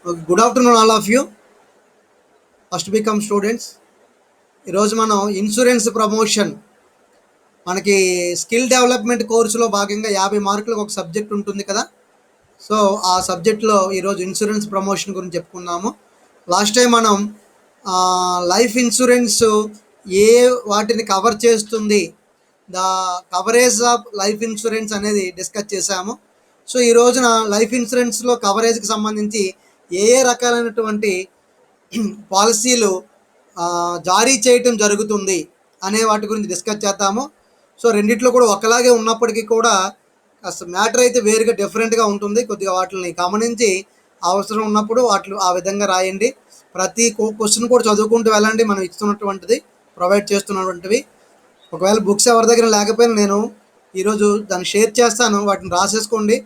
Okay, good afternoon, all of you. First become students. ఈరోజు మనం insurance promotion మనకి skill development కోర్సులో భాగంగా 50 మార్కులకు ఒక సబ్జెక్ట్ ఉంటుంది కదా. సో ఆ సబ్జెక్ట్లో ఈరోజు ఇన్సూరెన్స్ ప్రమోషన్ గురించి చెప్పుకున్నాము. లాస్ట్ టైం మనం లైఫ్ ఇన్సూరెన్స్ ఏ వాటిని కవర్ చేస్తుంది, the coverage of life insurance అనేది డిస్కస్ చేశాము. సో ఈ రోజున లైఫ్ ఇన్సూరెన్స్లో కవరేజ్కి సంబంధించి ఏ ఏ రకాలైనటువంటి పాలసీలు జారీ చేయటం జరుగుతుంది అనే వాటి గురించి డిస్కస్ చేద్దాము. సో రెండిట్లో కూడా ఒకలాగే ఉన్నప్పటికీ కూడా కాస్త మ్యాటర్ అయితే వేరుగా డిఫరెంట్గా ఉంటుంది. కొద్దిగా వాటిని గమనించి అవసరం ఉన్నప్పుడు వాటిని ఆ విధంగా రాయండి. ప్రతి క్వశ్చన్ కూడా చదువుకుంటూ వెళ్ళండి. మనం ఇస్తున్నటువంటిది ప్రొవైడ్ చేస్తున్నటువంటివి. ఒకవేళ బుక్స్ ఎవరి దగ్గర లేకపోయినా నేను ఈరోజు దాన్ని షేర్ చేస్తాను, వాటిని రాసేసుకోండి.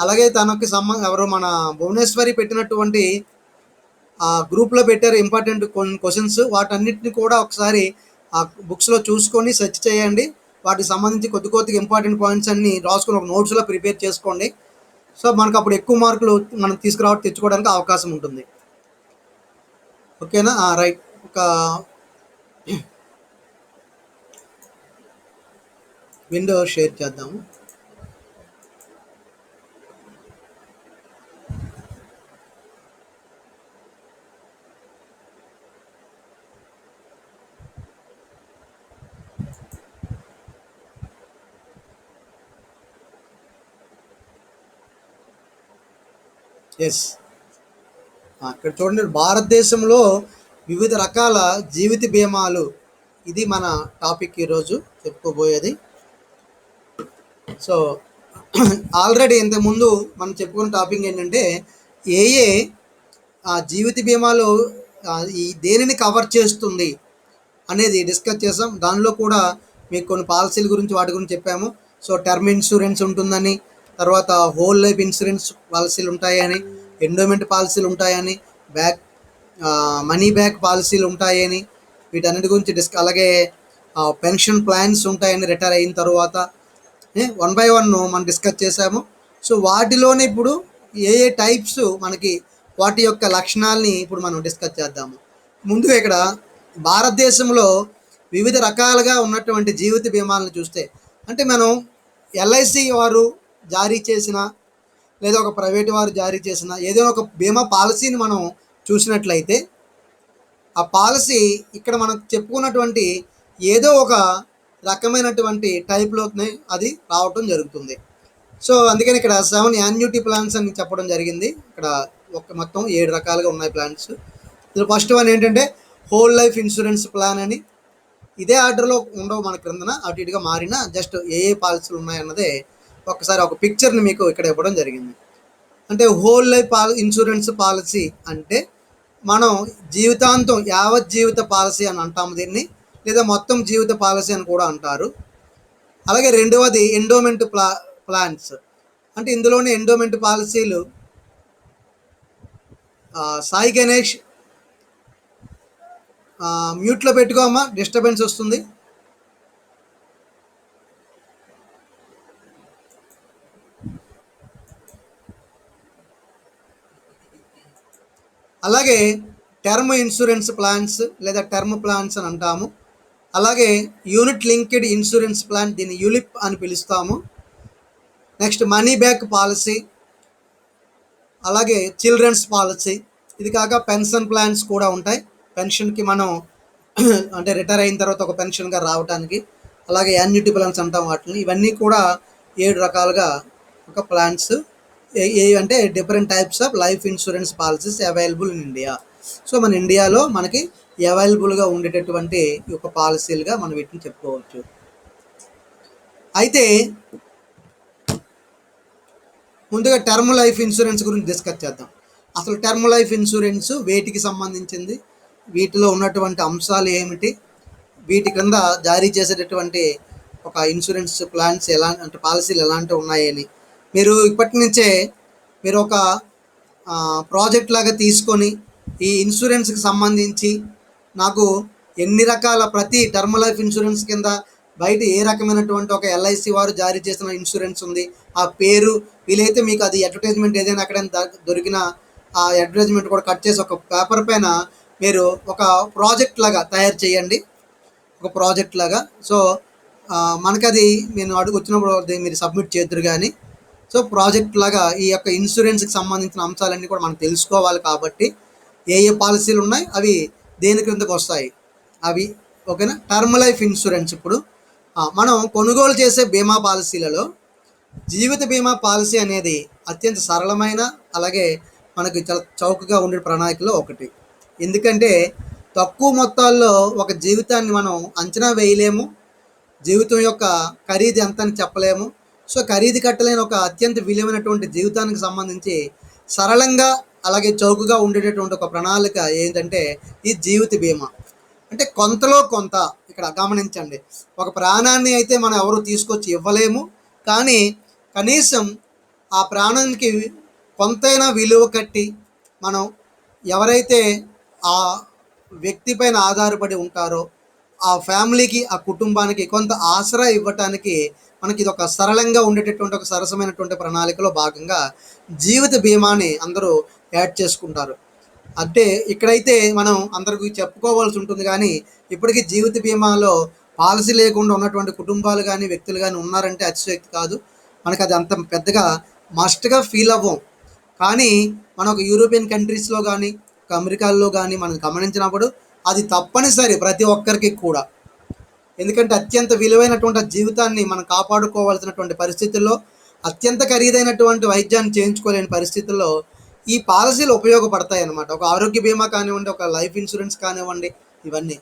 అలాగే తనకి ఎవరు మన భువనేశ్వరి పెట్టినటువంటి ఆ గ్రూప్లో పెట్టారు ఇంపార్టెంట్ క్వశ్చన్స్, వాటన్నిటిని కూడా ఒకసారి ఆ బుక్స్లో చూసుకొని సెర్చ్ చేయండి. వాటికి సంబంధించి కొద్ది కొద్దిగా ఇంపార్టెంట్ పాయింట్స్ అన్ని రాసుకొని ఒక నోట్స్లో ప్రిపేర్ చేసుకోండి. సో మనకు అప్పుడు ఎక్కువ మార్కులు మనం తెచ్చుకోవడానికి అవకాశం ఉంటుంది. ఓకేనా? రైట్. ఒక విండో షేర్ చేద్దాము. ఎస్, ఇక్కడ చూడండి, భారతదేశంలో వివిధ రకాల జీవిత బీమాలు, ఇది మన టాపిక్ ఈరోజు చెప్పుకోబోయేది. సో ఆల్రెడీ ఇంతకుముందు మనం చెప్పుకున్న టాపిక్ ఏంటంటే ఏ ఏ జీవిత బీమాలు ఈ దేనిని కవర్ చేస్తుంది అనేది డిస్కస్ చేసాం. దానిలో కూడా మీకు కొన్ని పాలసీల గురించి వాటి గురించి చెప్పాము. సో టర్మ్ ఇన్సూరెన్స్ ఉంటుందని, తర్వాత హోల్ లైఫ్ ఇన్సూరెన్స్ పాలసీలు ఉంటాయని, ఎండోమెంట్ పాలసీలు ఉంటాయని, మనీ బ్యాక్ పాలసీలు ఉంటాయని, వీటన్నిటి గురించి అలాగే పెన్షన్ ప్లాన్స్ ఉంటాయని రిటైర్ అయిన తర్వాత 1 by 1 మనం డిస్కస్ చేసాము. సో వాటిలోనే ఇప్పుడు ఏ ఏ టైప్స్ మనకి వాటి యొక్క లక్షణాలని ఇప్పుడు మనం డిస్కస్ చేద్దాము. ముందుగా ఇక్కడ భారతదేశంలో వివిధ రకాలుగా ఉన్నటువంటి జీవిత బీమాలను చూస్తే, అంటే మనం ఎల్ఐసి వారు జారీ చేసిన లేదా ఒక ప్రైవేట్ వారు జారీ చేసిన ఏదైనా ఒక బీమా పాలసీని మనం చూసినట్లయితే ఆ పాలసీ ఇక్కడ మనం చెప్పుకున్నటువంటి ఏదో ఒక రకమైనటువంటి టైప్లోనే అది రావటం జరుగుతుంది. సో అందుకని ఇక్కడ 7 యాన్యుటీ ప్లాన్స్ అని చెప్పడం జరిగింది. ఇక్కడ మొత్తం 7 రకాలుగా ఉన్నాయి ప్లాన్స్. ఇది ఫస్ట్ వన్ ఏంటంటే హోల్ లైఫ్ ఇన్సూరెన్స్ ప్లాన్ అని. ఇదే ఆర్డర్లో ఉండవు మన క్రిందన, అటు ఇటుగా మారిన జస్ట్ ఏ ఏ పాలసీలు ఉన్నాయన్నదే ఒకసారి ఒక పిక్చర్ని మీకు ఇక్కడ ఇవ్వడం జరిగింది. అంటే హోల్ లైఫ్ ఇన్సూరెన్స్ పాలసీ అంటే మనం జీవితాంతం యావత్ జీవిత పాలసీ అని అంటాము దీన్ని, లేదా మొత్తం జీవిత పాలసీ అని కూడా అంటారు. అలాగే రెండవది ఎండోమెంట్ ప్లాన్స్, అంటే ఇందులోనే ఎండోమెంట్ పాలసీలు. సాయి గణేష్ మ్యూట్లో పెట్టుకోమా, డిస్టర్బెన్స్ వస్తుంది. అలాగే టర్మ్ ఇన్సూరెన్స్ ప్లాన్స్ లేదా టర్మ్ ప్లాన్స్ అని అంటాము. అలాగే యూనిట్ లింక్డ్ ఇన్సూరెన్స్ ప్లాన్, దీన్ని యూలిప్ అని పిలుస్తాము. నెక్స్ట్ మనీ బ్యాక్ పాలసీ, అలాగే చిల్డ్రన్స్ పాలసీ. ఇది కాక పెన్షన్ ప్లాన్స్ కూడా ఉంటాయి. పెన్షన్కి మనం అంటే రిటైర్ అయిన తర్వాత ఒక పెన్షన్గా రావడానికి. అలాగే యాన్యుటీ ప్లాన్స్ అంటాం వాటిని. ఇవన్నీ కూడా 7 రకాలుగా ఒక ప్లాన్స్. అంటే different types of life insurance policies available in India. So మన ఇండియాలో మనకి అవైలబుల్గా ఉండేటటువంటి ఒక పాలసీలుగా మనం వీటిని చెప్పుకోవచ్చు. అయితే ముందుగా టర్మ్ లైఫ్ ఇన్సూరెన్స్ గురించి డిస్కస్ చేద్దాం. అసలు టర్మ్ లైఫ్ ఇన్సూరెన్స్ వేటికి సంబంధించింది, వీటిలో ఉన్నటువంటి అంశాలు ఏమిటి, వీటి కింద జారీ చేసేటటువంటి ఒక ఇన్సూరెన్స్ ప్లాన్స్ అంటే పాలసీలు ఎలాంటివి ఉన్నాయని మీరు ఇప్పటి నుంచే మీరు ఒక ప్రాజెక్ట్ లాగా తీసుకొని ఈ ఇన్సూరెన్స్కి సంబంధించి నాకు ఎన్ని రకాల ప్రతి టర్మ్ లైఫ్ ఇన్సూరెన్స్ కింద బయట ఏ రకమైనటువంటి ఒక ఎల్ఐసి వారు జారీ చేసిన ఇన్సూరెన్స్ ఉంది, ఆ పేరు, వీలైతే మీకు అది అడ్వర్టైజ్మెంట్ ఏదైనా అక్కడ దొరికిన ఆ అడ్వర్టైజ్మెంట్ కూడా కట్ చేసి ఒక పేపర్ పైన మీరు ఒక ప్రాజెక్ట్ లాగా తయారు చేయండి. ఒక ప్రాజెక్ట్ లాగా. సో మనకది నేను అడుగు వచ్చినప్పుడు మీరు సబ్మిట్ చేద్దరు కానీ, సో ప్రాజెక్ట్ లాగా ఈ యొక్క ఇన్సూరెన్స్కి సంబంధించిన అంశాలన్నీ కూడా మనం తెలుసుకోవాలి. కాబట్టి ఏ ఏ పాలసీలు ఉన్నాయి, అవి దేని క్రిందకు వస్తాయి అవి, ఓకేనా. Term life insurance. ఇప్పుడు మనం కొనుగోలు చేసే బీమా పాలసీలలో జీవిత బీమా పాలసీ అనేది అత్యంత సరళమైన, అలాగే మనకి చాలా చౌకగా ఉండే ప్రణాళికలో ఒకటి. ఎందుకంటే తక్కువ మొత్తాల్లో ఒక జీవితాన్ని మనం అంచనా వేయలేము, జీవితం యొక్క ఖరీదు ఎంత అని చెప్పలేము. సో ఖరీదు కట్టలేని ఒక అత్యంత విలువైనటువంటి జీవితానికి సంబంధించి సరళంగా, అలాగే చౌకగా ఉండేటటువంటి ఒక ప్రణాళిక ఏంటంటే ఈ జీవిత బీమా. అంటే కొంతలో కొంత ఇక్కడ గమనించండి, ఒక ప్రాణాన్ని అయితే మనం ఎవరు తీసుకొచ్చి ఇవ్వలేము, కానీ కనీసం ఆ ప్రాణానికి కొంతైనా విలువ కట్టి మనం ఎవరైతే ఆ వ్యక్తి పైన ఆధారపడి ఉంటారో ఆ ఫ్యామిలీకి, ఆ కుటుంబానికి కొంత ఆసరా ఇవ్వటానికి మనకి ఇది ఒక సరళంగా ఉండేటటువంటి ఒక సరసమైనటువంటి ప్రణాళికలో భాగంగా జీవిత బీమాని అందరూ యాడ్ చేసుకుంటారు. అంటే ఇక్కడైతే మనం అందరికీ చెప్పుకోవాల్సి ఉంటుంది, కానీ ఇప్పటికీ జీవిత బీమాలో పాలసీ లేకుండా ఉన్నటువంటి కుటుంబాలు కానీ వ్యక్తులు కానీ ఉన్నారంటే అతిశయోక్తి కాదు. మనకు అది అంత పెద్దగా మస్ట్గా ఫీల్ అవ్వం. కానీ మన ఒక యూరోపియన్ కంట్రీస్లో కానీ, ఒక అమెరికాలో కానీ మనం గమనించినప్పుడు అది తప్పనిసరి ప్రతి ఒక్కరికి కూడా. ఎందుకంటే అత్యంత విలువైనటువంటి జీవితాన్ని మనం కాపాడుకోవాల్సినటువంటి పరిస్థితుల్లో, అత్యంత ఖరీదైనటువంటి వైద్యాన్ని చేయించుకోలేని పరిస్థితుల్లో ఈ పాలసీలు ఉపయోగపడతాయి అన్నమాట. ఒక ఆరోగ్య బీమా కానివ్వండి, ఒక లైఫ్ ఇన్సూరెన్స్ కానివ్వండి, ఇవన్నీ.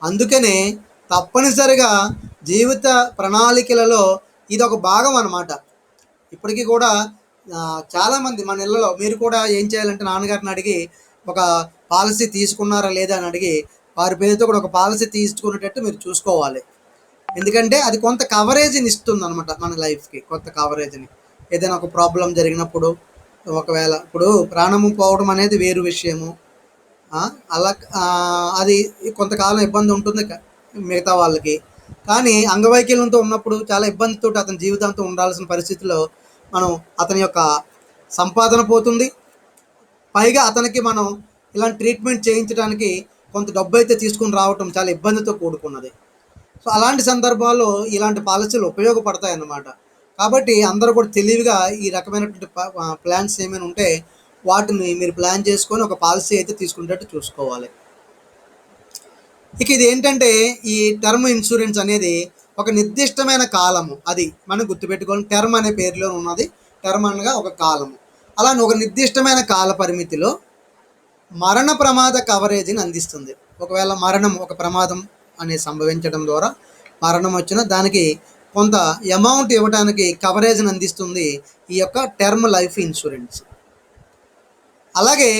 అందుకనే తప్పనిసరిగా జీవిత ప్రణాళికలలో ఇది ఒక భాగం అన్నమాట. ఇప్పటికీ కూడా చాలామంది మన ఇళ్ళలో, మీరు కూడా ఏం చేయాలంటే నాన్నగారిని అడిగి ఒక పాలసీ తీసుకున్నారా లేదా అని అడిగి వారి పేరుతో కూడా ఒక పాలసీ తీసుకునేటట్టు మీరు చూసుకోవాలి. ఎందుకంటే అది కొంత కవరేజ్ని ఇస్తుంది అనమాట మన లైఫ్కి, కొంత కవరేజ్ని. ఏదైనా ఒక ప్రాబ్లం జరిగినప్పుడు, ఒకవేళ ఇప్పుడు ప్రాణము పోవడం అనేది వేరు విషయము, అలా అది కొంతకాలం ఇబ్బంది ఉంటుంది మిగతా వాళ్ళకి. కానీ అంగవైకల్యంతో ఉన్నప్పుడు చాలా ఇబ్బందితో అతని జీవితంతో ఉండాల్సిన పరిస్థితిలో మనం అతని యొక్క సంపాదన పోతుంది, పైగా అతనికి మనం ఇలాంటి ట్రీట్మెంట్ చేయించడానికి కొంత డబ్బు అయితే తీసుకుని రావటం చాలా ఇబ్బందితో కూడుకున్నది. సో అలాంటి సందర్భాల్లో ఇలాంటి పాలసీలు ఉపయోగపడతాయి అన్నమాట. కాబట్టి అందరూ కూడా తెలివిగా ఈ రకమైనటువంటి ప్లాన్స్ ఏమైనా ఉంటే వాటిని మీరు ప్లాన్ చేసుకొని ఒక పాలసీ అయితే తీసుకునేటట్టు చూసుకోవాలి. ఇక ఇది ఏంటంటే ఈ టర్మ్ ఇన్సూరెన్స్ అనేది ఒక నిర్దిష్టమైన కాలము, అది మనం గుర్తుపెట్టుకోవాలి. టర్మ్ అనే పేరులో ఉన్నది, టర్మ్ అనగా ఒక కాలము. అలానే ఒక నిర్దిష్టమైన కాల పరిమితిలో మరణ ప్రమాద కవరేజీని అందిస్తుంది. ఒకవేళ మరణం, ఒక ప్రమాదం అనేది సంభవించడం ద్వారా మరణం వచ్చినా దానికి కొంత అమౌంట్ ఇవ్వడానికి కవరేజ్ని అందిస్తుంది ఈ యొక్క టర్మ్ లైఫ్ ఇన్సూరెన్స్. అలాగే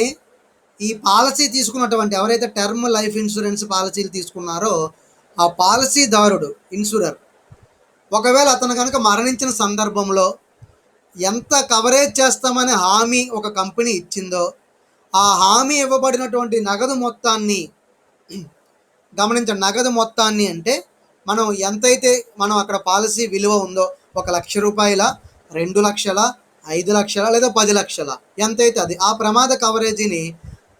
ఈ పాలసీ తీసుకున్నటువంటి ఎవరైతే టర్మ్ లైఫ్ ఇన్సూరెన్స్ పాలసీలు తీసుకున్నారో ఆ పాలసీదారుడు, ఇన్సూరర్, ఒకవేళ అతను కనుక మరణించిన సందర్భంలో ఎంత కవరేజ్ చేస్తామని హామీ ఒక కంపెనీ ఇచ్చిందో ఆ హామీ ఇవ్వబడినటువంటి నగదు మొత్తాన్ని గమనించండి. నగదు మొత్తాన్ని అంటే మనం ఎంతైతే మనం అక్కడ పాలసీ విలువ ఉందో, 1,00,000 రూపాయల, 2 లక్షల, 5 లక్షల లేదా 10 లక్షల, ఎంతైతే అది ఆ ప్రమాద కవరేజీని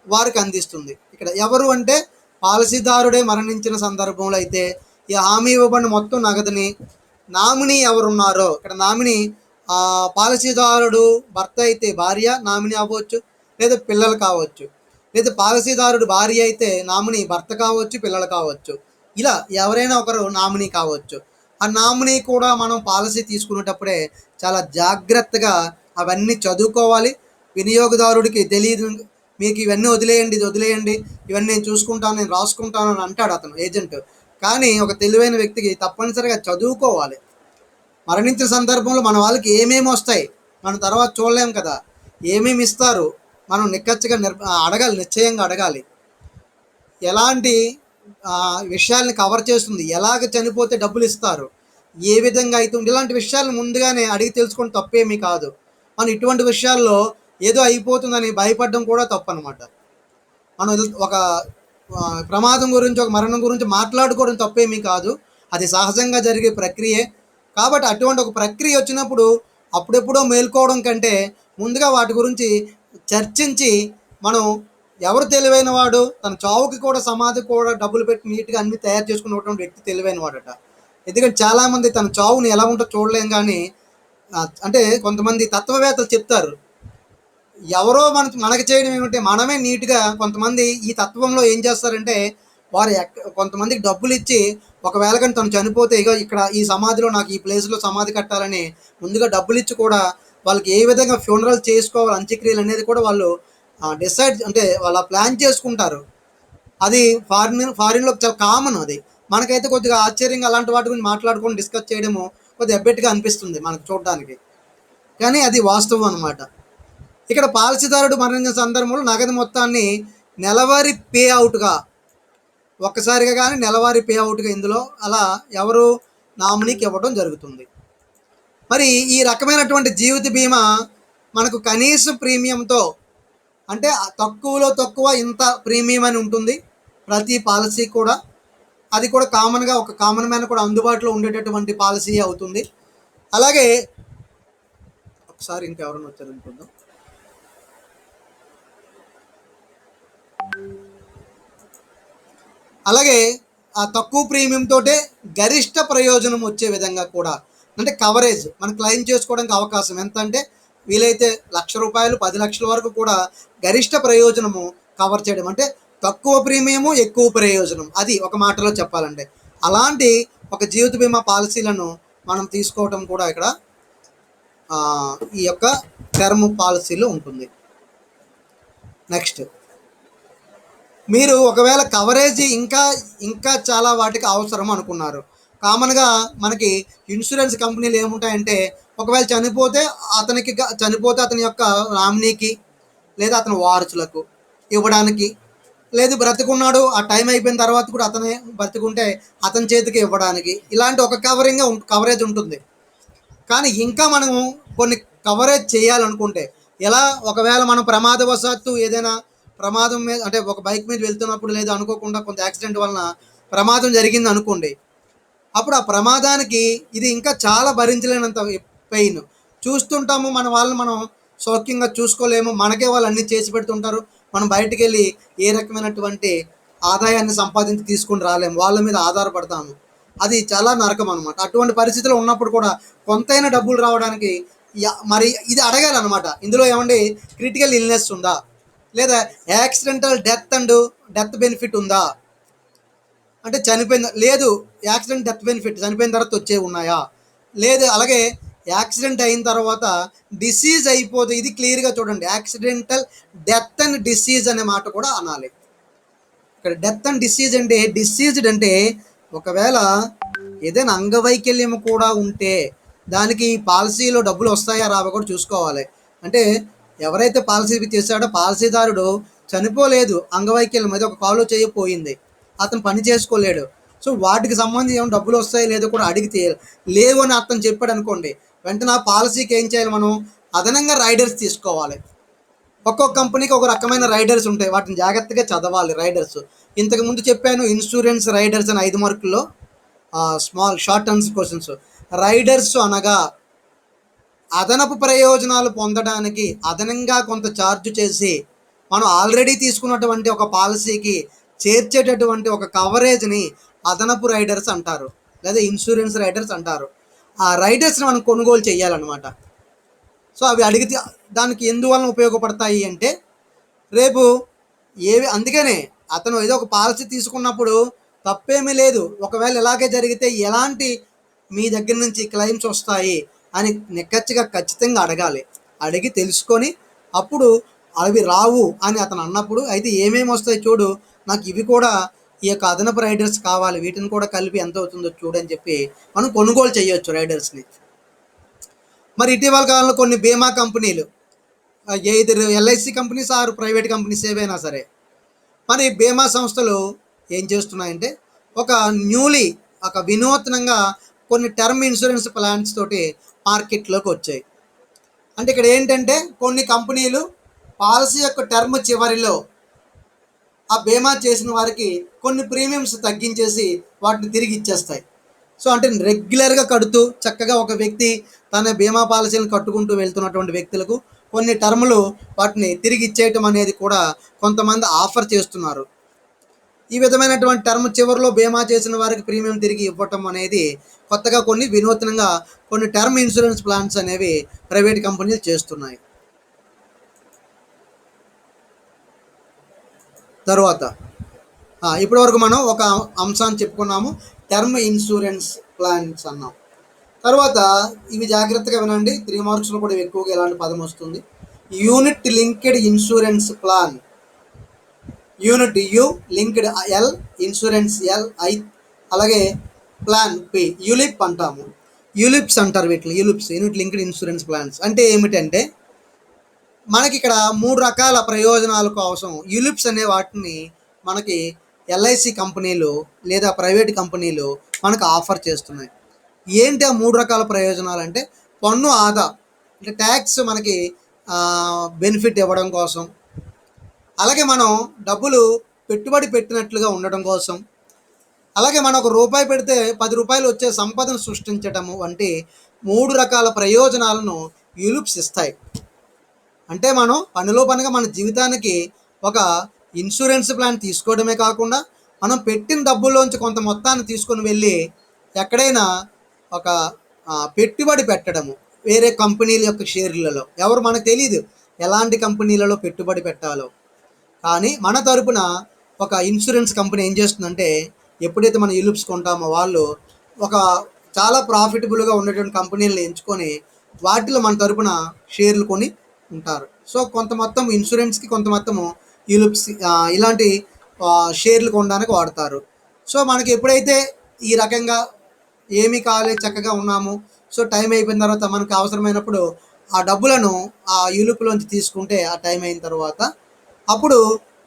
వారికి అందిస్తుంది. ఇక్కడ ఎవరు అంటే పాలసీదారుడే మరణించిన సందర్భంలో అయితే ఈ హామీ ఇవ్వబడిన మొత్తం నగదుని నామినీ ఎవరున్నారో, ఇక్కడ నామినీ పాలసీదారుడు భర్త అయితే భార్య నామినీ అవ్వచ్చు, లేదా పిల్లలు కావచ్చు, లేదా పాలసీదారుడు భార్య అయితే నామినీ భర్త కావచ్చు, పిల్లలు కావచ్చు, ఇలా ఎవరైనా ఒకరు నామినీ కావచ్చు. ఆ నామినీ కూడా మనం పాలసీ తీసుకునేటప్పుడే చాలా జాగ్రత్తగా అవన్నీ చదువుకోవాలి. వినియోగదారుడికి తెలియదు, మీకు ఇవన్నీ వదిలేయండి, ఇది వదిలేయండి, ఇవన్నీ నేను చూసుకుంటాను, నేను రాసుకుంటాను అని అంటాడు అతను, ఏజెంట్. కానీ ఒక తెలివైన వ్యక్తికి తప్పనిసరిగా చదువుకోవాలి. మరణించిన సందర్భంలో మన వాళ్ళకి ఏమేమి వస్తాయి మనం తర్వాత చూడలేం కదా, ఏమేమి ఇస్తారు మనం నిక్కచ్చిగా అడగాలి, నిశ్చయంగా అడగాలి. ఎలాంటి విషయాల్ని కవర్ చేస్తుంది, ఎలాగ చనిపోతే డబ్బులు ఇస్తారు, ఏ విధంగా అవుతుంది, ఇలాంటి విషయాలను ముందుగానే అడిగి తెలుసుకొని తప్పేమీ కాదు. మనం ఇటువంటి విషయాల్లో ఏదో అయిపోతుందని భయపడడం కూడా తప్పు అనమాట. మనం ఒక ప్రమాదం గురించి, ఒక మరణం గురించి మాట్లాడుకోవడం తప్పేమీ కాదు, అది సహజంగా జరిగే ప్రక్రియే. కాబట్టి అటువంటి ఒక ప్రక్రియ వచ్చినప్పుడు అప్పుడెప్పుడో మేల్కోవడం కంటే ముందుగా వాటి గురించి చర్చించి మనం ఎవరు తెలివైన వాడు, తన చావుకి కూడా సమాధి కూడా డబ్బులు పెట్టి నీట్గా అన్ని తయారు చేసుకున్నటువంటి వ్యక్తి తెలివైన వాడట. ఎందుకంటే చాలామంది తన చావుని ఎలా ఉంటుందో చూడలేం కానీ అంటే కొంతమంది తత్వవేత్తలు చెప్తారు, ఎవరో మనకి చేయడం ఏమిటంటే మనమే నీట్గా. కొంతమంది ఈ తత్వంలో ఏం చేస్తారంటే వారు కొంతమందికి డబ్బులు ఇచ్చి ఒకవేళ కానీ తను చనిపోతే ఇక ఇక్కడ ఈ సమాధిలో నాకు ఈ ప్లేస్లో సమాధి కట్టాలని ముందుగా డబ్బులు ఇచ్చి కూడా వాళ్ళకి ఏ విధంగా ఫ్యూనరల్ చేసుకోవాలి, అంత్యక్రియలు అనేది కూడా వాళ్ళు డిసైడ్ అంటే వాళ్ళ ప్లాన్ చేసుకుంటారు. అది ఫారిన్లో చాలా కామన్. అది మనకైతే కొద్దిగా ఆశ్చర్యంగా అలాంటి వాటి గురించి మాట్లాడుకొని డిస్కస్ చేయడము కొద్దిగా ఎబ్బెట్టుగా అనిపిస్తుంది మనకు చూడడానికి, కానీ అది వాస్తవం అనమాట. ఇక్కడ పాలసీదారుడు మరణించిన సందర్భంలో నగదు మొత్తాన్ని నెలవారీ పే అవుట్గా, ఒక్కసారిగా కానీ నెలవారీ పే అవుట్గా ఇందులో అలా ఎవరు నామినీకి ఇవ్వడం జరుగుతుంది. మరి ఈ రకమైనటువంటి జీవిత బీమా మనకు కనీస ప్రీమియంతో, అంటే తక్కువలో తక్కువ ఇంత ప్రీమియం అని ఉంటుంది ప్రతి పాలసీ కూడా. అది కూడా కామన్గా ఒక కామన్ మ్యాన్ కూడా అందుబాటులో ఉండేటటువంటి పాలసీ అవుతుంది. అలాగే ఒకసారి ఇంకెవరైనా వచ్చారు అనుకుందాం. అలాగే ఆ తక్కువ ప్రీమియం తోటే గరిష్ట ప్రయోజనం వచ్చే విధంగా కూడా, అంటే కవరేజ్ మనం క్లెయిమ్ చేసుకోవడానికి అవకాశం ఎంత అంటే వీలైతే ₹1,00,000 10,00,000 వరకు కూడా గరిష్ట ప్రయోజనము కవర్ చేయడం, అంటే తక్కువ ప్రీమియము ఎక్కువ ప్రయోజనం. అది ఒక మాటలో చెప్పాలంటే అలాంటి ఒక జీవిత బీమా పాలసీలను మనం తీసుకోవటం కూడా ఇక్కడ ఈ యొక్క టర్మ్ పాలసీలో ఉంటుంది. నెక్స్ట్, మీరు ఒకవేళ కవరేజ్ ఇంకా ఇంకా చాలా వాటికి అవసరం అనుకున్నారు. కామన్గా మనకి ఇన్సూరెన్స్ కంపెనీలు ఏముంటాయంటే ఒకవేళ చనిపోతే అతని యొక్క నామినీకి లేదా అతని వారసులకు ఇవ్వడానికి, లేదు బ్రతికున్నాడు ఆ టైం అయిపోయిన తర్వాత కూడా అతనే బ్రతికుంటే అతని చేతికి ఇవ్వడానికి, ఇలాంటి ఒక కవరేజ్ ఉంటుంది. కానీ ఇంకా మనము కొన్ని కవరేజ్ చేయాలనుకుంటే ఎలా, ఒకవేళ మనం ప్రమాదవశాత్తు ఏదైనా ప్రమాదం మీద, అంటే ఒక బైక్ మీద వెళ్తున్నప్పుడు లేదా అనుకోకుండా కొంత యాక్సిడెంట్ వలన ప్రమాదం జరిగింది అనుకోండి, అప్పుడు ఆ ప్రమాదానికి ఇది ఇంకా చాలా భరించలేనంత పెయిన్. చూస్తుంటాము మన వాళ్ళని మనం సౌఖ్యంగా చూసుకోలేము, మనకే వాళ్ళు అన్నీ చేసి పెడుతుంటారు. మనం బయటికి వెళ్ళి ఏ రకమైనటువంటి ఆదాయాన్ని సంపాదించి తీసుకుని రాలేము, వాళ్ళ మీద ఆధారపడతాము. అది చాలా నరకం అనమాట. అటువంటి పరిస్థితులు ఉన్నప్పుడు కూడా కొంతైనా డబ్బులు రావడానికి మరి ఇది అడగాలన్నమాట. ఇందులో ఏమండి క్రిటికల్ ఇల్నెస్ ఉందా, లేదా యాక్సిడెంటల్ డెత్ బెనిఫిట్ ఉందా, అంటే చనిపోయిన లేదు యాక్సిడెంట్ డెత్ బెనిఫిట్ చనిపోయిన తర్వాత వచ్చే ఉన్నాయా, లేదు అలాగే యాక్సిడెంట్ అయిన తర్వాత డిసీజ్ అయిపోతే, ఇది క్లియర్గా చూడండి. యాక్సిడెంటల్ డెత్ అండ్ డిసీజ్ అనే మాట కూడా అనాలి. ఇక్కడ డెత్ అండ్ డిసీజ్ అంటే, డిసీజ్డ్ అంటే ఒకవేళ ఏదైనా అంగవైకల్యం కూడా ఉంటే దానికి పాలసీలో డబ్బులు వస్తాయా రావా కూడా చూసుకోవాలి. అంటే ఎవరైతే పాలసీ చేశాడో పాలసీదారుడు చనిపోలేదు, అంగవైకల్యం అయితే ఒక కాలు చేయకపోయింది, అతను పని చేసుకోలేడు. సో వాటికి సంబంధించి ఏమైనా డబ్బులు వస్తాయో లేదో కూడా అడిగితే లేవు అని అతను చెప్పాడు అనుకోండి, వెంటనే ఆ పాలసీకి ఏం చేయాలి, మనం అదనంగా రైడర్స్ తీసుకోవాలి. ఒక్కొక్క కంపెనీకి ఒక రకమైన రైడర్స్ ఉంటాయి, వాటిని జాగ్రత్తగా చదవాలి. రైడర్స్ ఇంతకుముందు చెప్పాను, ఇన్సూరెన్స్ రైడర్స్ అని 5 మార్కుల్లో small short answer questions. Riders అనగా అదనపు ప్రయోజనాలు పొందడానికి అదనంగా కొంత ఛార్జ్ చేసి మనం ఆల్రెడీ తీసుకున్నటువంటి ఒక పాలసీకి చేర్చేటటువంటి ఒక కవరేజ్ని అదనపు రైడర్స్ అంటారు, లేదా ఇన్సూరెన్స్ రైడర్స్ అంటారు. ఆ రైడర్స్ని మనం కొనుగోలు చేయాలన్నమాట. సో అవి అడిగితే దానికి ఎందువలన ఉపయోగపడతాయి అంటే రేపు అందుకనే అతను ఏదో ఒక పాలసీ తీసుకున్నప్పుడు తప్పేమీ లేదు, ఒకవేళ ఇలాగే జరిగితే ఎలాంటి మీ దగ్గర నుంచి క్లెయిమ్స్ వస్తాయి అని నిక్కచ్చిగా ఖచ్చితంగా అడగాలి. అడిగి తెలుసుకొని అప్పుడు అవి రావు అని అతను అన్నప్పుడు అయితే ఏమేమి వస్తాయి చూడు, నాకు ఇవి కూడా ఈ యొక్క అదనపు రైడర్స్ కావాలి, వీటిని కూడా కలిపి ఎంత అవుతుందో చూడని చెప్పి మనం కొనుగోలు చేయొచ్చు రైడర్స్ని. మరి ఇటీవల కాలంలో కొన్ని బీమా కంపెనీలు, ఇద్దరు ఎల్ఐసి కంపెనీస్ ఆరు ప్రైవేట్ కంపెనీస్ ఏవైనా సరే, మరి బీమా సంస్థలు ఏం చేస్తున్నాయంటే ఒక వినూత్నంగా కొన్ని టర్మ్ ఇన్సూరెన్స్ ప్లాన్స్ తోటి మార్కెట్లోకి వచ్చాయి. అంటే ఇక్కడ ఏంటంటే కొన్ని కంపెనీలు పాలసీ యొక్క టర్మ్ చివరిలో ఆ బీమా చేసిన వారికి కొన్ని ప్రీమియమ్స్ తగ్గించేసి వాటిని తిరిగి ఇచ్చేస్తాయి. సో అంటే రెగ్యులర్గా కడుతూ చక్కగా ఒక వ్యక్తి తన బీమా పాలసీలను కట్టుకుంటూ వెళ్తున్నటువంటి వ్యక్తులకు కొన్ని టర్ములు వాటిని తిరిగి ఇచ్చేయటం అనేది కూడా కొంతమంది ఆఫర్ చేస్తున్నారు. ఈ విధమైనటువంటి టర్మ్ చివరిలో బీమా చేసిన వారికి ప్రీమియం తిరిగి ఇవ్వటం అనేది కొత్తగా కొన్ని వినూత్నంగా కొన్ని టర్మ్ ఇన్సూరెన్స్ ప్లాన్స్ అనేవి ప్రైవేట్ కంపెనీలు చేస్తున్నాయి. తరువాత ఇప్పటి వరకు మనం ఒక అంశాన్ని చెప్పుకున్నాము, టర్మ్ ఇన్సూరెన్స్ ప్లాన్స్ అన్నాం. తర్వాత ఇవి జాగ్రత్తగా వినండి, 3 మార్క్స్లో కూడా ఎక్కువగా ఇలాంటి పదం వస్తుంది. Unit linked insurance plan. Unit you, linked L, insurance L I, అలాగే ప్లాన్ పి, యూలిప్ అంటాము. యూలిప్స్ అంటారు వీటిని, ULIPs unit linked insurance plans. అంటే ఏమిటంటే మనకి ఇక్కడ 3 రకాల ప్రయోజనాల కోసం యూలిప్స్ అనే వాటిని మనకి ఎల్ఐసి కంపెనీలు లేదా ప్రైవేట్ కంపెనీలు మనకు ఆఫర్ చేస్తున్నాయి. ఏంటి ఆ 3 రకాల ప్రయోజనాలు అంటే, పన్ను ఆదా అంటే ట్యాక్స్ మనకి బెనిఫిట్ ఇవ్వడం కోసం, అలాగే మనం డబ్బులు పెట్టుబడి పెట్టినట్లుగా ఉండడం కోసం, అలాగే మనం ₹1 పెడితే ₹10 వచ్చే సంపదను సృష్టించటము వంటి 3 రకాల ప్రయోజనాలను యూలిప్స్ ఇస్తాయి. అంటే మనం పనిలో పనిగా మన జీవితానికి ఒక ఇన్సూరెన్స్ ప్లాన్ తీసుకోవడమే కాకుండా మనం పెట్టిన డబ్బుల్లోంచి కొంత మొత్తాన్ని తీసుకొని వెళ్ళి ఎక్కడైనా ఒక పెట్టుబడి పెట్టడము, వేరే కంపెనీల యొక్క షేర్లలో. ఎవరు మనకు తెలియదు ఎలాంటి కంపెనీలలో పెట్టుబడి పెట్టాలో, కానీ మన తరపున ఒక ఇన్సూరెన్స్ కంపెనీ ఏం చేస్తుందంటే, ఎప్పుడైతే మనం యూలిప్స్ కొంటామో వాళ్ళు ఒక చాలా ప్రాఫిటబుల్గా ఉండేటువంటి కంపెనీలను ఎంచుకొని వాటిలో మన తరపున షేర్లు కొని ఉంటారు. సో కొంత మొత్తం ఇన్సూరెన్స్కి, కొంత మొత్తము యూలిప్స్ ఇలాంటి షేర్లు కొనడానికి వాడతారు. సో మనకి ఎప్పుడైతే ఈ రకంగా ఏమీ కాలేదు, చక్కగా ఉన్నాము, సో టైం అయిపోయిన తర్వాత మనకు అవసరమైనప్పుడు ఆ డబ్బులను ఆ యూలిప్లోంచి తీసుకుంటే, ఆ టైం అయిన తర్వాత అప్పుడు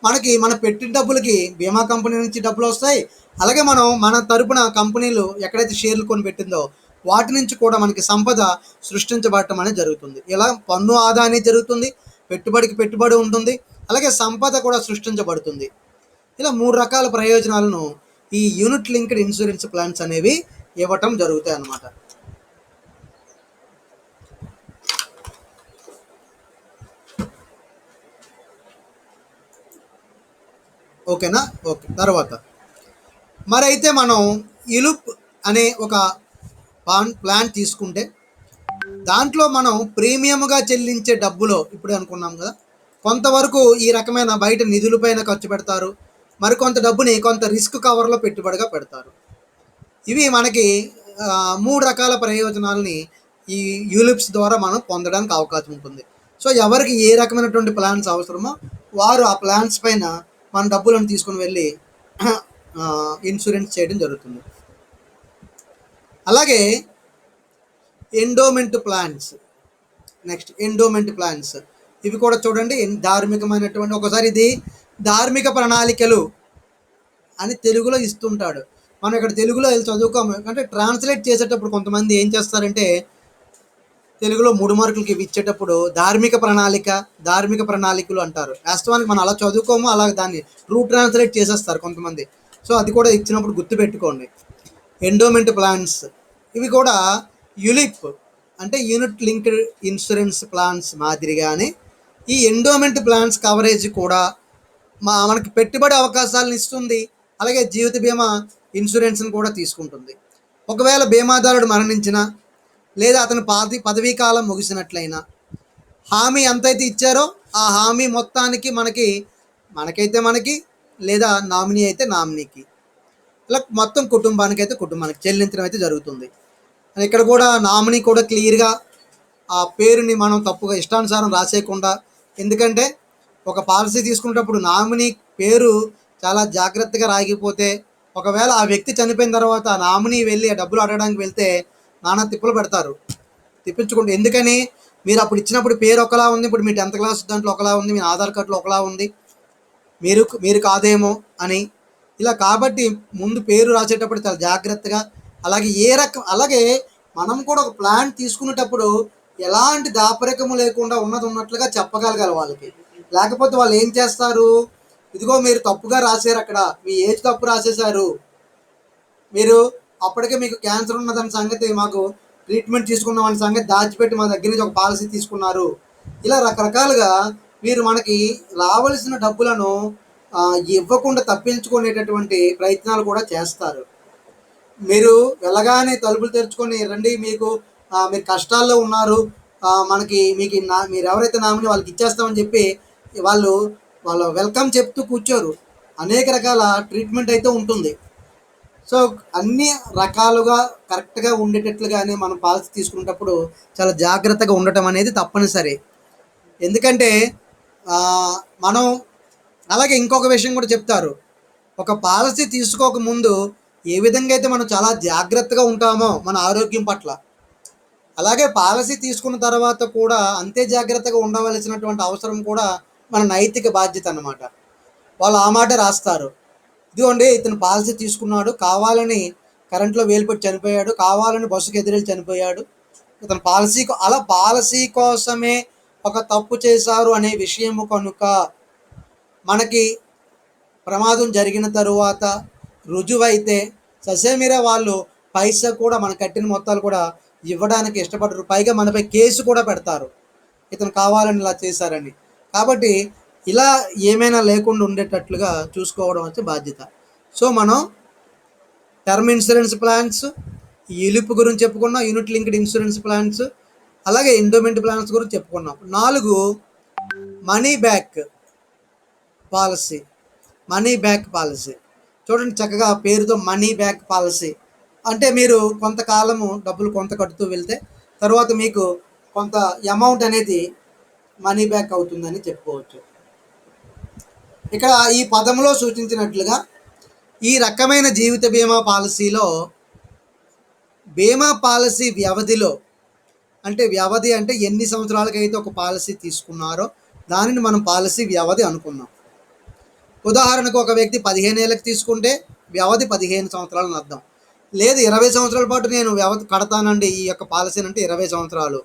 మనకి మన పెట్టిన డబ్బులకి బీమా కంపెనీ నుంచి డబ్బులు వస్తాయి. అలాగే మనం మన తరపున కంపెనీలు ఎక్కడైతే షేర్లు కొని పెట్టిందో వాటి నుంచి కూడా మనకి సంపద సృష్టించబడటం అనేది జరుగుతుంది. ఇలా పన్ను ఆదా అనేది జరుగుతుంది, పెట్టుబడికి పెట్టుబడి ఉంటుంది, అలాగే సంపద కూడా సృష్టించబడుతుంది. ఇలా 3 రకాల ప్రయోజనాలను ఈ యూనిట్ లింక్డ్ ఇన్సూరెన్స్ ప్లాన్స్ అనేవి ఇవ్వటం జరుగుతాయి అన్నమాట. ఓకేనా? ఓకే. తర్వాత మరి అయితే మనం యూలిప్ అనే ఒక ప్లాన్ తీసుకుంటే దాంట్లో మనం ప్రీమియంగా చెల్లించే డబ్బులో ఇప్పుడు అనుకున్నాం కదా, కొంతవరకు ఈ రకమైన బయట నిధులపైన ఖర్చు పెడతారు, మరికొంత డబ్బుని కొంత రిస్క్ కవర్లో పెట్టుబడిగా పెడతారు. ఇవి మనకి 3 రకాల ప్రయోజనాలని ఈ యూలిప్స్ ద్వారా మనం పొందడానికి అవకాశం ఉంటుంది. సో ఎవరికి ఏ రకమైనటువంటి ప్లాన్స్ అవసరమో వారు ఆ ప్లాన్స్ పైన మన డబ్బులను తీసుకుని వెళ్ళి ఇన్సూరెన్స్ చేయడం జరుగుతుంది. అలాగే endowment plans. Next endowment plans, ఇవి కూడా చూడండి ధార్మికమైనటువంటి, ఒకసారి ఇది ధార్మిక ప్రణాళికలు అని తెలుగులో ఇస్తుంటాడు. మనం ఇక్కడ తెలుగులో వెళ్ళి చదువుకోము, అంటే ట్రాన్స్లేట్ చేసేటప్పుడు కొంతమంది ఏం చేస్తారంటే తెలుగులో 3 మార్కులకి ఇవి ఇచ్చేటప్పుడు ధార్మిక ప్రణాళిక, ధార్మిక ప్రణాళికలు అంటారు. వాస్తవానికి మనం అలా చదువుకోము, అలా దాన్ని ట్రాన్స్లేట్ చేసేస్తారు కొంతమంది. సో అది కూడా ఇచ్చినప్పుడు గుర్తుపెట్టుకోండి. ఎండోమెంట్ ప్లాన్స్ ఇవి కూడా యూలిప్ అంటే యూనిట్ లింక్డ్ ఇన్సూరెన్స్ ప్లాన్స్ మాదిరిగానే ఈ ఎండోమెంట్ ప్లాన్స్ కవరేజ్ కూడా మనకి పెట్టుబడి అవకాశాలను ఇస్తుంది, అలాగే జీవిత బీమా ఇన్సూరెన్స్ని కూడా తీసుకుంటుంది. ఒకవేళ బీమాదారుడు మరణించినా లేదా అతని పదవీ కాలం ముగిసినట్లయినా హామీ ఎంతైతే ఇచ్చారో ఆ హామీ మొత్తానికి మనకైతే మనకి, లేదా నామినీ అయితే నామినీకి, ఇలా మొత్తం కుటుంబానికి చెల్లించడం అయితే జరుగుతుంది. ఇక్కడ కూడా నామినీ కూడా క్లియర్గా ఆ పేరుని మనం తప్పుగా ఇష్టానుసారం రాసేయకుండా, ఎందుకంటే ఒక పాలసీ తీసుకునేటప్పుడు నామినీ పేరు చాలా జాగ్రత్తగా రాయకపోతే ఒకవేళ ఆ వ్యక్తి చనిపోయిన తర్వాత ఆ నామినీ వెళ్ళి ఆ డబ్బులు అడగడానికి వెళ్తే నానా తిప్పులు పెడతారు, తిప్పించుకుంటే. ఎందుకని, మీరు అప్పుడు ఇచ్చినప్పుడు పేరు ఒకలా ఉంది, ఇప్పుడు మీ 10th క్లాస్ దాంట్లో ఒకలా ఉంది, మీ ఆధార్ కార్డులో ఒకలా ఉంది, మీరు కాదేమో అని. ఇలా కాబట్టి ముందు పేరు రాసేటప్పుడు చాలా జాగ్రత్తగా, అలాగే మనం కూడా ఒక ప్లాన్ తీసుకునేటప్పుడు ఎలాంటి దాపరికము లేకుండా ఉన్నట్లుగా చెప్పగలగాలి వాళ్ళకి. లేకపోతే వాళ్ళు ఏం చేస్తారు, ఇదిగో మీరు తప్పుగా రాశారు, అక్కడ మీ ఏజ్ తప్పు రాసేశారు, మీరు అప్పటికే మీకు క్యాన్సర్ ఉన్నదాని సంగతి, మాకు ట్రీట్మెంట్ తీసుకున్న వాళ్ళ సంగతి దాచిపెట్టి మా దగ్గర నుంచి ఒక పాలసీ తీసుకున్నారు, ఇలా రకరకాలుగా వీరు మనకి రావలసిన డబ్బులను ఇవ్వకుండా తప్పించుకునేటటువంటి ప్రయత్నాలు కూడా చేస్తారు. మీరు వెళ్ళగానే తలుపులు తెరుచుకొని రండి, మీకు మీరు కష్టాల్లో ఉన్నారు, మనకి మీకు మీరు ఎవరైతే నామినీ వాళ్ళకి ఇచ్చేస్తామని చెప్పి వాళ్ళు వాళ్ళ వెల్కమ్ చెప్తూ కూర్చోరు. అనేక రకాల ట్రీట్మెంట్ అయితే ఉంటుంది. సో అన్ని రకాలుగా కరెక్ట్గా ఉండేటట్లుగానే మనం పాలసీ తీసుకునేటప్పుడు చాలా జాగ్రత్తగా ఉండటం అనేది తప్పనిసరి. ఎందుకంటే మనం అలాగే ఇంకొక విషయం కూడా చెప్తారు. ఒక పాలసీ తీసుకోకముందు ఏ విధంగా అయితే మనం చాలా జాగ్రత్తగా ఉంటామో మన ఆరోగ్యం పట్ల, అలాగే పాలసీ తీసుకున్న తర్వాత కూడా అంతే జాగ్రత్తగా ఉండవలసినటువంటి అవసరం కూడా మన నైతిక బాధ్యత అన్నమాట. వాళ్ళు ఆ మాట రాస్తారు. ఇదిగోండి, ఇతను పాలసీ తీసుకున్నాడు, కావాలని కరెంట్లో వేలుపెట్టి చనిపోయాడు, కావాలని బస్సుకు ఎదురెళ్ళి చనిపోయాడు, ఇతను పాలసీ కోసమే ఒక తప్పు చేశారు అనే విషయము కనుక మనకి ప్రమాదం జరిగిన తరువాత రుజువైతే ససేమిరా వాళ్ళు పైసా కూడా మన కట్టిన మొత్తాలు కూడా ఇవ్వడానికి ఇష్టపడరు. పైగా మనపై కేసు కూడా పెడతారు, ఇతను కావాలని ఇలా చేశారని. కాబట్టి ఇలా ఏమైనా లేకుండా ఉండేటట్లుగా చూసుకోవడం వచ్చే బాధ్యత. సో మనం టర్మ్ ఇన్సూరెన్స్ ప్లాన్స్, ఇలుపు గురించి చెప్పుకున్నాం, యూనిట్ లింక్డ్ ఇన్సూరెన్స్ ప్లాన్స్, అలాగే ఎండోమెంట్ ప్లాన్స్ గురించి చెప్పుకున్నాం. 4 money back policy. Money back policy చూడండి, చక్కగా పేరుతో మనీ బ్యాక్ పాలసీ అంటే మీరు కొంతకాలము డబ్బులు కొంత కడుతూ వెళ్తే తర్వాత మీకు కొంత అమౌంట్ అనేది మనీ బ్యాక్ అవుతుందని చెప్పుకోవచ్చు. ఇక్కడ ఈ పదంలో సూచించినట్లుగా ఈ రకమైన జీవిత బీమా పాలసీలో బీమా పాలసీ వ్యవధిలో, అంటే వ్యవధి అంటే ఎన్ని సంవత్సరాలకైతే ఒక పాలసీ తీసుకున్నారో దానిని మనం పాలసీ వ్యవధి అనుకున్నాం. ఉదాహరణకు ఒక వ్యక్తి 15 ఏళ్ళకి తీసుకుంటే వ్యవధి 15 సంవత్సరాలని అర్థం. లేదు 20 సంవత్సరాల పాటు నేను వ్యవధి కడతానండి ఈ యొక్క పాలసీ అంటే 20 సంవత్సరాలు.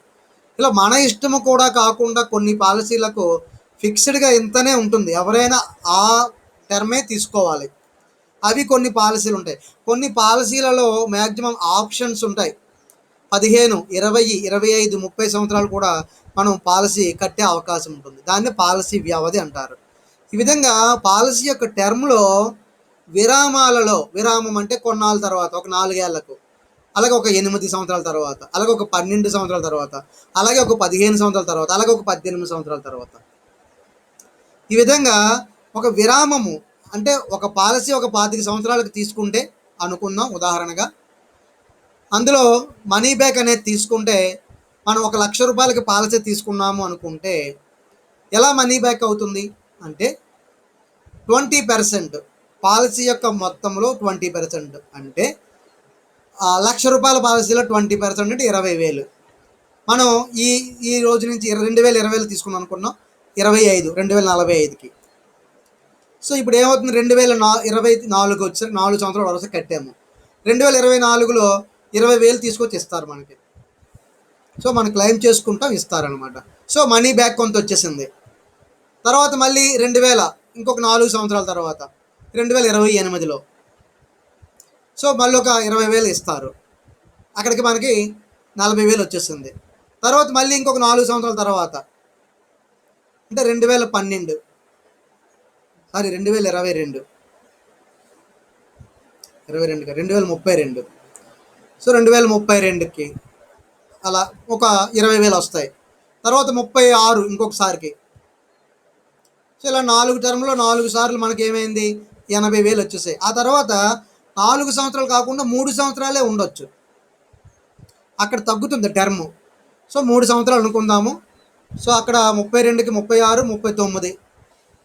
ఇలా మన ఇష్టము కూడా కాకుండా కొన్ని పాలసీలకు ఫిక్స్డ్గా ఇంతనే ఉంటుంది, ఎవరైనా ఆ టర్మే తీసుకోవాలి. అవి కొన్ని పాలసీలు ఉంటాయి. కొన్ని పాలసీలలో మ్యాక్సిమం ఆప్షన్స్ ఉంటాయి. 15, 20, 25, 30 సంవత్సరాలు కూడా మనం పాలసీ కట్టే అవకాశం ఉంటుంది. దాన్ని పాలసీ వ్యవధి అంటారు. ఈ విధంగా పాలసీ యొక్క టర్మ్లో విరామం అంటే కొన్నాళ్ళ తర్వాత, ఒక 4 ఏళ్లకు, అలాగే ఒక 8 సంవత్సరాల తర్వాత, అలాగే ఒక 12 సంవత్సరాల తర్వాత, అలాగే ఒక 15 సంవత్సరాల తర్వాత, అలాగే ఒక 18 సంవత్సరాల తర్వాత, ఈ విధంగా ఒక విరామము అంటే ఒక పాలసీ ఒక 25 సంవత్సరాలకు తీసుకుంటే అనుకుందాం ఉదాహరణగా, అందులో మనీ బ్యాక్ అనేది తీసుకుంటే మనం 1,00,000 రూపాయలకి పాలసీ తీసుకున్నాము అనుకుంటే ఎలా మనీ బ్యాక్ అవుతుంది అంటే 20% పాలసీ యొక్క మొత్తంలో 20% అంటే 1,00,000 రూపాయల పాలసీలో 20% అంటే 20,000. మనం ఈ ఈ రోజు నుంచి 2020 తీసుకున్నాం అనుకున్నాం, 2045 సో ఇప్పుడు ఏమవుతుంది, 2024 వచ్చి 4 సంవత్సరాల వరుస కట్టాము. 2024లో 20,000 తీసుకొచ్చి ఇస్తారు మనకి. సో మనం క్లెయిమ్ చేసుకుంటాం, ఇస్తారనమాట. సో మనీ బ్యాక్ కొంత వచ్చేసింది. తర్వాత మళ్ళీ 2000 ఇంకొక 4 సంవత్సరాల తర్వాత 2028లో సో మళ్ళీ ఒక 20,000 ఇస్తారు, అక్కడికి మనకి 40,000 వచ్చేసింది. తర్వాత మళ్ళీ ఇంకొక 4 సంవత్సరాల తర్వాత అంటే 2022 2032 సో 2032కి అలా ఒక 20,000 వస్తాయి. తర్వాత 36 ఇంకొకసారికి. సో ఇలా 4 టర్మ్లో 4 సార్లు మనకి ఏమైంది, 80,000 వచ్చేసాయి. ఆ తర్వాత 4 సంవత్సరాలు కాకుండా 3 సంవత్సరాలే ఉండొచ్చు, అక్కడ తగ్గుతుంది టర్మ్. సో 3 సంవత్సరాలు అనుకుందాము. సో అక్కడ 32కి 36, 39,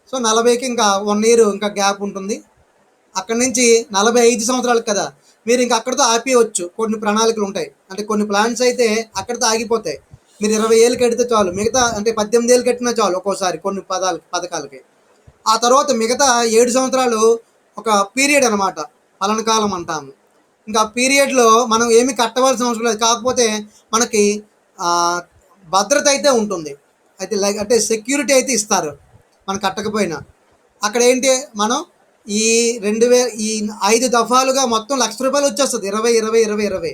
సో 40కి ఇంకా 1 ఇయర్ ఇంకా గ్యాప్ ఉంటుంది. అక్కడి నుంచి 45 సంవత్సరాలకు కదా, మీరు ఇంకా అక్కడితో ఆపేయవచ్చు. కొన్ని ప్రణాళికలు ఉంటాయి, అంటే కొన్ని ప్లాన్స్ అయితే అక్కడితో ఆగిపోతాయి. మీరు 20 ఏళ్ళు కడితే చాలు, మిగతా అంటే 18 ఏళ్ళు కట్టినా చాలు ఒక్కోసారి కొన్ని పథకాలకి. ఆ తర్వాత మిగతా 7 సంవత్సరాలు ఒక పీరియడ్ అనమాట, పలన కాలం అంటాము. ఇంకా పీరియడ్లో మనం ఏమి కట్టవలసిన అవసరం లేదు, కాకపోతే మనకి భద్రత అయితే ఉంటుంది. అయితే అంటే సెక్యూరిటీ అయితే ఇస్తారు మనం కట్టకపోయినా. అక్కడ ఏంటి, మనం ఈ 5 దఫాలుగా మొత్తం 1,00,000 రూపాయలు వచ్చేస్తుంది, 20.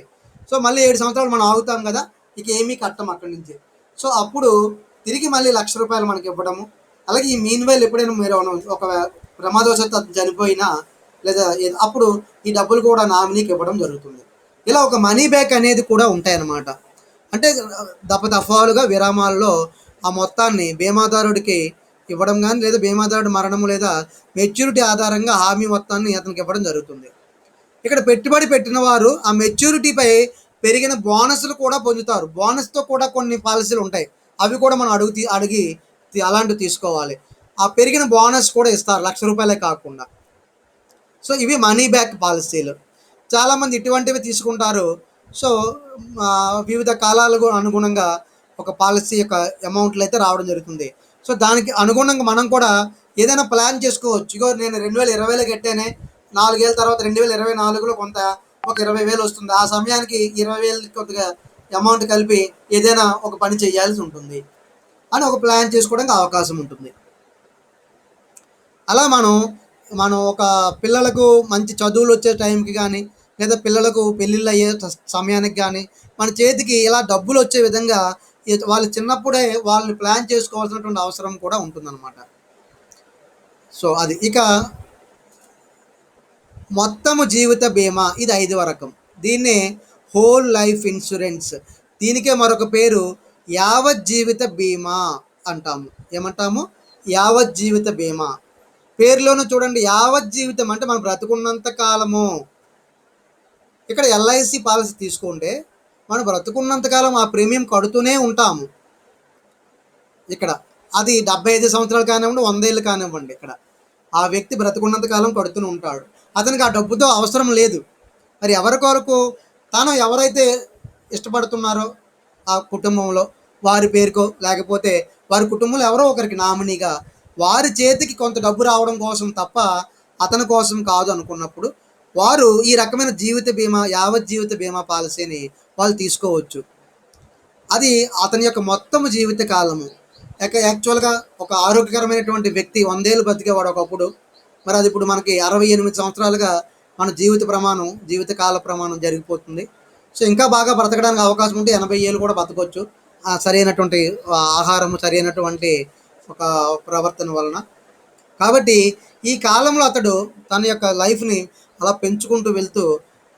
సో మళ్ళీ 7 సంవత్సరాలు మనం ఆగుతాం కదా, ఇక ఏమీ కట్టం అక్కడి నుంచి. సో అప్పుడు తిరిగి మళ్ళీ రూ. 1,00,000 మనకి ఇవ్వడము. అలాగే ఈ మీన్ వైల్ ఎప్పుడైనా మీరు ఒక ప్రమాదవశాత్తు అతను చనిపోయినా లేదా అప్పుడు ఈ డబ్బులు కూడా నామినీకి ఇవ్వడం జరుగుతుంది. ఇలా ఒక మనీ బ్యాక్ అనేది కూడా ఉంటాయన్నమాట. అంటే దఫాలుగా విరామాల్లో ఆ మొత్తాన్ని బీమాదారుడికి ఇవ్వడం కానీ, లేదా బీమాదారుడు మరణం లేదా మెచ్యూరిటీ ఆధారంగా హామీ మొత్తాన్ని అతనికి ఇవ్వడం జరుగుతుంది. ఇక్కడ పెట్టుబడి పెట్టిన వారు ఆ మెచ్యూరిటీపై పెరిగిన బోనస్లు కూడా పొందుతారు. బోనస్తో కూడా కొన్ని పాలసీలు ఉంటాయి. అవి కూడా మనం అడిగి అలాంటివి తీసుకోవాలి. ఆ పెరిగిన బోనస్ కూడా ఇస్తారు, రూ. 1,00,000 కాకుండా. సో ఇవి మనీ బ్యాక్ పాలసీలు. చాలామంది ఇటువంటివి తీసుకుంటారు. సో వివిధ కాలాలకు అనుగుణంగా ఒక పాలసీ యొక్క అమౌంట్లు అయితే రావడం జరుగుతుంది. సో దానికి అనుగుణంగా మనం కూడా ఏదైనా ప్లాన్ చేసుకోవచ్చు. ఇగో నేను 2020లో కట్టానే, 4 ఏళ్ళ తర్వాత 2024లో కొంత ఒక 20,000 వస్తుంది. ఆ సమయానికి 20,000 కొద్దిగా అమౌంట్ కలిపి ఏదైనా ఒక పని చేయాల్సి ఉంటుంది అని ఒక ప్లాన్ చేసుకోవడానికి అవకాశం ఉంటుంది. అలా మనం ఒక పిల్లలకు మంచి చదువులు వచ్చే టైంకి కానీ, లేదా పిల్లలకు పెళ్ళిళ్ళు అయ్యే సమయానికి కానీ మన చేతికి ఇలా డబ్బులు వచ్చే విధంగా వాళ్ళు చిన్నప్పుడే వాళ్ళని ప్లాన్ చేసుకోవాల్సినటువంటి అవసరం కూడా ఉంటుందన్నమాట. సో అది ఇక మొత్తము జీవిత బీమా, ఇది 5వ రకం. దీన్నే హోల్ లైఫ్ ఇన్సూరెన్స్. దీనికే మరొక పేరు యావత్ జీవిత బీమా అంటాము. ఏమంటాము? యావత్ జీవిత బీమా. పేరులోనూ చూడండి, యావత్ జీవితం అంటే మనం బ్రతుకున్నంత కాలము. ఇక్కడ ఎల్ఐసి పాలసీ తీసుకుంటే మనం బ్రతుకున్నంత కాలం ఆ ప్రీమియం కడుతూనే ఉంటాము. ఇక్కడ అది 75 సంవత్సరాలు కానివ్వండి, 100 ఏళ్ళు కానివ్వండి, ఇక్కడ ఆ వ్యక్తి బ్రతుకున్నంత కాలం కడుతూనే ఉంటాడు. అతనికి ఆ డబ్బుతో అవసరం లేదు. మరి ఎవరి కొరకు? తాను ఎవరైతే ఇష్టపడుతున్నారో ఆ కుటుంబంలో వారి పేరుకో, లేకపోతే వారి కుటుంబంలో ఎవరో ఒకరికి నామినీగా వారి చేతికి కొంత డబ్బు రావడం కోసం తప్ప అతని కోసం కాదు అనుకున్నప్పుడు వారు ఈ రకమైన జీవిత బీమా, యావత్ జీవిత బీమా పాలసీని వాళ్ళు తీసుకోవచ్చు. అది అతని యొక్క మొత్తం జీవిత కాలము. యాక్చువల్గా ఒక ఆరోగ్యకరమైనటువంటి వ్యక్తి 100 ఏళ్ళు బతికేవాడు ఒకప్పుడు. మరి అది ఇప్పుడు మనకి 68 సంవత్సరాలుగా మన జీవిత కాల ప్రమాణం జరిగిపోతుంది. సో ఇంకా బాగా బ్రతకడానికి అవకాశం ఉంటే 80 ఏళ్ళు కూడా బతకొచ్చు, సరైనటువంటి ఆహారం, సరైనటువంటి ఒక ప్రవర్తన వలన. కాబట్టి ఈ కాలంలో అతడు తన యొక్క లైఫ్ని అలా పెంచుకుంటూ వెళ్తూ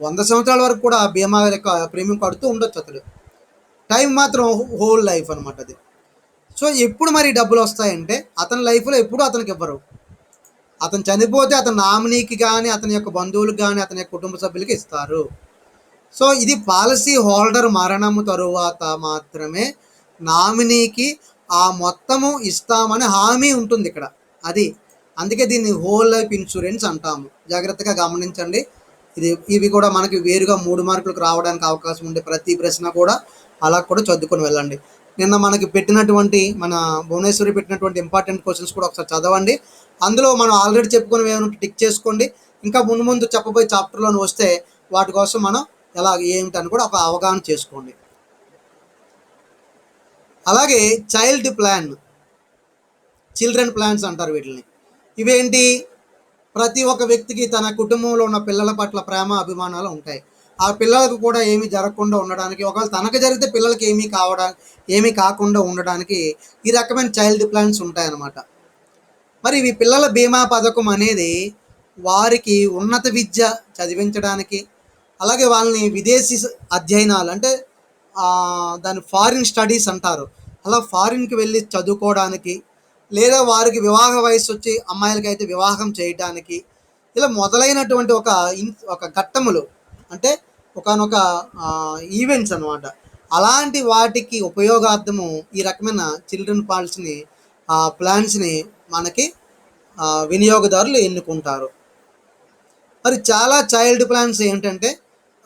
100 సంవత్సరాల వరకు కూడా బీమా యొక్క ప్రీమియం కడుతూ ఉండొచ్చు అతడు. టైం మాత్రం హోల్ లైఫ్ అనమాట అది. సో ఎప్పుడు మరి డబ్బులు వస్తాయంటే అతని లైఫ్లో ఎప్పుడు అతనికి ఇవ్వరు. అతను చనిపోతే అతని నామినీకి కానీ, అతని యొక్క బంధువులకు కానీ, అతని యొక్క కుటుంబ సభ్యులకి ఇస్తారు. సో ఇది పాలసీ హోల్డర్ మరణము తరువాత మాత్రమే నామినీకి ఆ మొత్తము ఇస్తామని హామీ ఉంటుంది ఇక్కడ. అది అందుకే దీన్ని హోల్ లైఫ్ ఇన్సూరెన్స్ అంటాము. జాగ్రత్తగా గమనించండి. ఇవి కూడా మనకి వేరుగా 3 మార్కులకు రావడానికి అవకాశం ఉండే ప్రతి ప్రశ్న కూడా అలా కూడా చదువుకొని వెళ్ళండి. నిన్న మనకి పెట్టినటువంటి మన భువనేశ్వరి పెట్టినటువంటి ఇంపార్టెంట్ క్వశ్చన్స్ కూడా ఒకసారి చదవండి. అందులో మనం ఆల్రెడీ చెప్పుకొని ఏమైనా టిక్ చేసుకోండి. ఇంకా ముందు చెప్పబోయే చాప్టర్లోని వస్తే వాటి కోసం మనం ఎలా ఏమిటని కూడా ఒక అవగాహన చేసుకోండి. అలాగే చైల్డ్ ప్లాన్, చిల్డ్రన్ ప్లాన్స్ అంటారు వీటిని. ఇవేంటి? ప్రతి ఒక్క వ్యక్తికి తన కుటుంబంలో ఉన్న పిల్లల పట్ల ప్రేమ అభిమానాలు ఉంటాయి. ఆ పిల్లలకు కూడా ఏమీ జరగకుండా ఉండడానికి, ఒకవేళ తనకు జరిగితే పిల్లలకి ఏమీ కాకుండా ఉండడానికి ఈ రకమైన చైల్డ్ ప్లాన్స్ ఉంటాయన్నమాట. మరి ఇవి పిల్లల బీమా పథకం అనేది వారికి ఉన్నత విద్య చదివించడానికి, అలాగే వాళ్ళని విదేశీ అధ్యయనాలు అంటే దాన్ని ఫారిన్ స్టడీస్ అంటారు, అలా ఫారిన్కి వెళ్ళి చదువుకోవడానికి, లేదా వారికి వివాహ వయసు వచ్చి అమ్మాయిలకి అయితే వివాహం చేయడానికి, ఇలా మొదలైనటువంటి ఒక ఘట్టములు అంటే ఒకనొక ఈవెంట్స్ అనమాట. అలాంటి వాటికి ఉపయోగార్థము ఈ రకమైన చిల్డ్రన్ ప్లాన్స్ని మనకి వినియోగదారులు ఎన్నుకుంటారు. మరి చాలా చైల్డ్ ప్లాన్స్ ఏంటంటే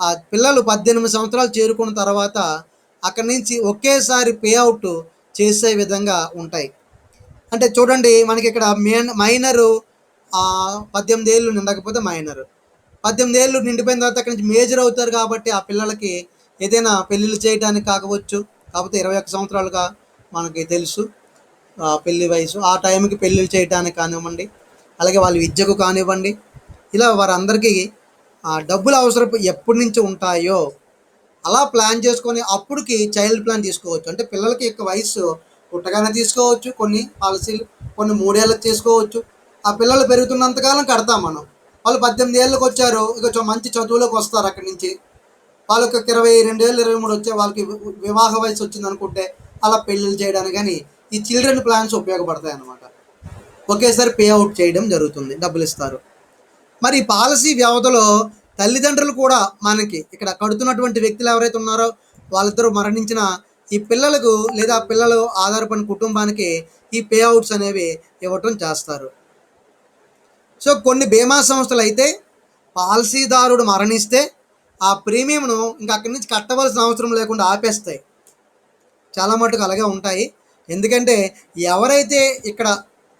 ఆ పిల్లలు 18 సంవత్సరాలు చేరుకున్న తర్వాత అక్కడి నుంచి ఒకేసారి పే అవుట్ చేసే విధంగా ఉంటాయి. అంటే చూడండి, మనకి ఇక్కడ మైనరు 18 ఏళ్ళు నిండకపోతే మైనరు, 18 ఏళ్ళు నిండిపోయిన తర్వాత అక్కడి నుంచి మేజర్ అవుతారు. కాబట్టి ఆ పిల్లలకి ఏదైనా పెళ్ళిళ్ళు చేయడానికి కాకపోతే 21 సంవత్సరాలుగా మనకి తెలుసు పెళ్లి వయసు. ఆ టైంకి పెళ్ళిళ్ళు చేయడానికి కానివ్వండి, అలాగే వాళ్ళ విద్యకు కానివ్వండి, ఇలా వారందరికీ డబ్బులు అవసరం ఎప్పటి నుంచి ఉంటాయో అలా ప్లాన్ చేసుకొని అప్పుడుకి చైల్డ్ ప్లాన్ తీసుకోవచ్చు. అంటే పిల్లలకి యొక్క వయసు పుట్టగానే తీసుకోవచ్చు కొన్ని పాలసీలు, కొన్ని 3 ఏళ్ళకి తీసుకోవచ్చు. ఆ పిల్లలు పెరుగుతున్నంతకాలం కడతాం మనం. వాళ్ళు 18 ఏళ్ళకి వచ్చారు, ఇక మంచి చదువులోకి వస్తారు అక్కడి నుంచి. వాళ్ళకి ఒక 22 ఏళ్ళు 23 వచ్చే వాళ్ళకి వివాహ వయసు వచ్చింది అనుకుంటే అలా పెళ్ళిళ్ళు చేయడానికి కానీ ఈ చిల్డ్రన్ ప్లాన్స్ ఉపయోగపడతాయి అన్నమాట. ఒకేసారి పే అవుట్ చేయడం జరుగుతుంది, డబ్బులు ఇస్తారు. మరి ఈ పాలసీ వ్యవధిలో తల్లిదండ్రులు కూడా మనకి ఇక్కడ కడుతున్నటువంటి వ్యక్తులు ఎవరైతే ఉన్నారో వాళ్ళిద్దరూ మరణించిన ఈ పిల్లలకు లేదా పిల్లలు ఆధారపడిన కుటుంబానికి ఈ పే అవుట్స్ అనేవి ఇవ్వటం చేస్తారు. సో కొన్ని బీమా సంస్థలు అయితే పాలసీదారుడు మరణిస్తే ఆ ప్రీమియంను ఇంకా అక్కడి నుంచి కట్టవలసిన అవసరం లేకుండా ఆపేస్తాయి. చాలా మటుకు అలాగే ఉంటాయి. ఎందుకంటే ఎవరైతే ఇక్కడ